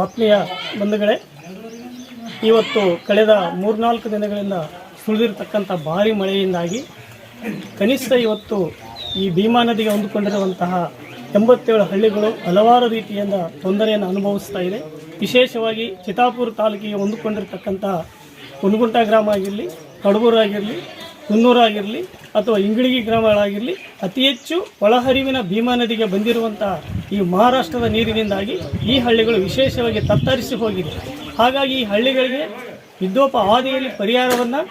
ಆತ್ಮೀಯ ಬಂಧುಗಳೇ, ಇವತ್ತು ಕಳೆದ 3-4 ದಿನಗಳಿಂದ ಸುಳಿದಿರತಕ್ಕಂಥ ಭಾರಿ ಮಳೆಯಿಂದಾಗಿ ಕನಿಷ್ಠ ಇವತ್ತು ಈ ಭೀಮಾ ನದಿಗೆ ಹೊಂದಿಕೊಂಡಿರುವಂತಹ 87 ಹಳ್ಳಿಗಳು ಹಲವಾರು ರೀತಿಯಿಂದ ತೊಂದರೆಯನ್ನು ಅನುಭವಿಸ್ತಾ ಇದೆ. ವಿಶೇಷವಾಗಿ ಚಿತ್ತಾಪುರ ತಾಲೂಕಿಗೆ ಹೊಂದಿಕೊಂಡಿರ್ತಕ್ಕಂತಹ ಕುನಗುಂಟ ಗ್ರಾಮ ಆಗಿರಲಿ, ಕಡಬೂರು ಆಗಿರಲಿ, ಕುನ್ನೂರು ಆಗಿರಲಿ ಅಥವಾ ಇಂಗಳಗಿ ಗ್ರಾಮಗಳಾಗಿರಲಿ, ಅತಿ ಹೆಚ್ಚು ಒಳಹರಿವಿನ ಭೀಮಾ ನದಿಗೆ ಬಂದಿರುವಂಥ ಈ ಮಹಾರಾಷ್ಟ್ರದ ನೀರಿನಿಂದಾಗಿ ಈ ಹಳ್ಳಿಗಳು ವಿಶೇಷವಾಗಿ ತತ್ತರಿಸಿ ಹೋಗಿದೆ. ಹಾಗಾಗಿ ಈ ಹಳ್ಳಿಗಳಿಗೆ ವಿದ್ಯೋಪ ಹಾದಿಯಲ್ಲಿ ಪರಿಹಾರವನ್ನು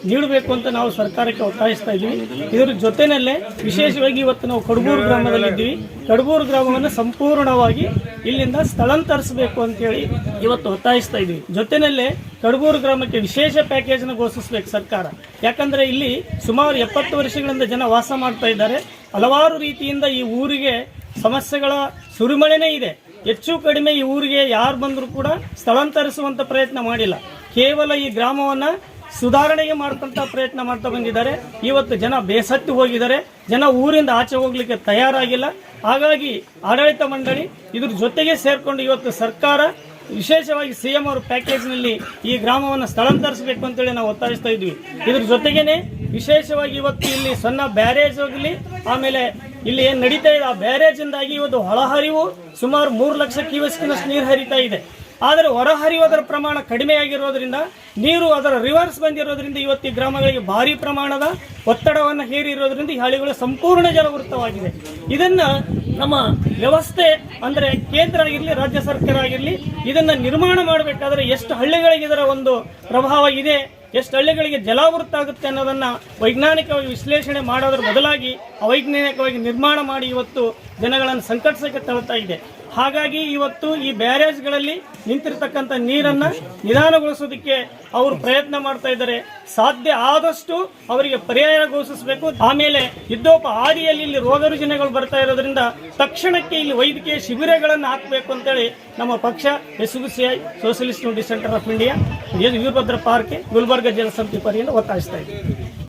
ನೀಡಬೇಕು ಅಂತ ನಾವು ಸರ್ಕಾರಕ್ಕೆ ಒತ್ತಾಯಿಸ್ತಾ ಇದ್ದೀವಿ. ಇದರ ಜೊತೆಯಲ್ಲೇ ವಿಶೇಷವಾಗಿ ಇವತ್ತು ನಾವು ಕಡಬೂರು ಗ್ರಾಮದಲ್ಲಿದ್ದೀವಿ. ಕಡಬೂರು ಗ್ರಾಮವನ್ನು ಸಂಪೂರ್ಣವಾಗಿ ಇಲ್ಲಿಂದ ಸ್ಥಳಾಂತರಿಸಬೇಕು ಅಂತೇಳಿ ಇವತ್ತು ಒತ್ತಾಯಿಸ್ತಾ ಇದ್ದೀವಿ. ಜೊತೆಯಲ್ಲೇ ಕಡಬೂರು ಗ್ರಾಮಕ್ಕೆ ವಿಶೇಷ ಪ್ಯಾಕೇಜನ್ನು ಘೋಷಿಸಬೇಕು ಸರ್ಕಾರ. ಯಾಕಂದರೆ ಇಲ್ಲಿ ಸುಮಾರು 70 ವರ್ಷಗಳಿಂದ ಜನ ವಾಸ ಮಾಡ್ತಾ ಇದ್ದಾರೆ. ಹಲವಾರು ರೀತಿಯಿಂದ ಈ ಊರಿಗೆ ಸಮಸ್ಯೆಗಳ ಸುರಿಮಳೆನೇ ಇದೆ. ಹೆಚ್ಚು ಕಡಿಮೆ ಈ ಊರಿಗೆ ಯಾರು ಬಂದರೂ ಕೂಡ ಸ್ಥಳಾಂತರಿಸುವಂಥ ಪ್ರಯತ್ನ ಮಾಡಿಲ್ಲ. ಕೇವಲ ಈ ಗ್ರಾಮವನ್ನು ಸುಧಾರಣೆಗೆ ಮಾಡ್ಕೊಂತ ಪ್ರಯತ್ನ ಮಾಡ್ತಾ ಬಂದಿದ್ದಾರೆ. ಇವತ್ತು ಜನ ಬೇಸತ್ತು ಹೋಗಿದ್ದಾರೆ. ಜನ ಊರಿಂದ ಆಚೆ ಹೋಗ್ಲಿಕ್ಕೆ ತಯಾರಾಗಿಲ್ಲ. ಹಾಗಾಗಿ ಆಡಳಿತ ಮಂಡಳಿ ಇದ್ರ ಜೊತೆಗೆ ಸೇರ್ಕೊಂಡು ಇವತ್ತು ಸರ್ಕಾರ ವಿಶೇಷವಾಗಿ CM ಅವರ ಪ್ಯಾಕೇಜ್ನಲ್ಲಿ ಈ ಗ್ರಾಮವನ್ನು ಸ್ಥಳಾಂತರಿಸಬೇಕು ಅಂತೇಳಿ ನಾವು ಒತ್ತಾಯಿಸ್ತಾ ಇದ್ವಿ. ಇದ್ರ ಜೊತೆಗೇನೆ ವಿಶೇಷವಾಗಿ ಇವತ್ತು ಇಲ್ಲಿ ಸಣ್ಣ ಬ್ಯಾರೇಜ್ ಹೋಗಲಿ, ಆಮೇಲೆ ಇಲ್ಲಿ ಏನು ನಡೀತಾ ಇದೆ ಆ ಬ್ಯಾರೇಜಿಂದಾಗಿ ಇವತ್ತು ಒಳಹರಿವು ಸುಮಾರು 3 ಲಕ್ಷ ಕ್ಯೂಸೆಕ್ನಷ್ಟು ನೀರು ಹರಿತಾ ಇದೆ. ಆದರೆ ಹೊರಹರಿಯೋದರ ಪ್ರಮಾಣ ಕಡಿಮೆಯಾಗಿರೋದ್ರಿಂದ, ನೀರು ಅದರ ರಿವರ್ಸ್ ಬಂದಿರೋದ್ರಿಂದ ಇವತ್ತು ಈ ಗ್ರಾಮಗಳಿಗೆ ಭಾರಿ ಪ್ರಮಾಣದ ಒತ್ತಡವನ್ನು ಹೇರಿರೋದ್ರಿಂದ ಈ ಹಳ್ಳಿಗಳು ಸಂಪೂರ್ಣ ಜಲವೃತವಾಗಿದೆ. ಇದನ್ನು ನಮ್ಮ ವ್ಯವಸ್ಥೆ ಅಂದರೆ ಕೇಂದ್ರ ಆಗಿರಲಿ, ರಾಜ್ಯ ಸರ್ಕಾರ ಆಗಿರಲಿ, ಇದನ್ನು ನಿರ್ಮಾಣ ಮಾಡಬೇಕಾದ್ರೆ ಎಷ್ಟು ಹಳ್ಳಿಗಳಿಗೆ ಇದರ ಒಂದು ಪ್ರಭಾವ ಇದೆ, ಎಷ್ಟು ಹಳ್ಳಿಗಳಿಗೆ ಜಲಾವೃತ ಆಗುತ್ತೆ ಅನ್ನೋದನ್ನು ವೈಜ್ಞಾನಿಕವಾಗಿ ವಿಶ್ಲೇಷಣೆ ಮಾಡೋದ್ರ ಬದಲಾಗಿ ಅವೈಜ್ಞಾನಿಕವಾಗಿ ನಿರ್ಮಾಣ ಮಾಡಿ ಇವತ್ತು ಜನಗಳನ್ನು ಸಂಕಟಕ್ಕೆ ತಳ್ತಾ ಇದೆ. ಹಾಗಾಗಿ ಇವತ್ತು ಈ ಬ್ಯಾರೇಜ್ಗಳಲ್ಲಿ ನಿಂತಿರ್ತಕ್ಕಂಥ ನೀರನ್ನು ನಿಧಾನಗೊಳಿಸೋದಕ್ಕೆ ಅವರು ಪ್ರಯತ್ನ ಮಾಡ್ತಾ ಇದ್ದಾರೆ. ಸಾಧ್ಯ ಆದಷ್ಟು ಅವರಿಗೆ ಪರ್ಯಾಯ ಘೋಷಿಸಬೇಕು. ಆಮೇಲೆ ಯುದ್ಧೋಪ ಹಾದಿಯಲ್ಲಿ ಇಲ್ಲಿ ರೋಗ ರುಜಿನಗಳು ಬರ್ತಾ ಇರೋದ್ರಿಂದ ತಕ್ಷಣಕ್ಕೆ ಇಲ್ಲಿ ವೈದ್ಯಕೀಯ ಶಿಬಿರಗಳನ್ನು ಹಾಕಬೇಕು ಅಂತೇಳಿ ನಮ್ಮ ಪಕ್ಷ SUCI socialist unity centre of India Veerabhadra park Gulbarga ಜಲಸಮಿತಿ ಪರಿಯಿಂದ ಒತ್ತಾಯಿಸ್ತಾ ಇದೆ.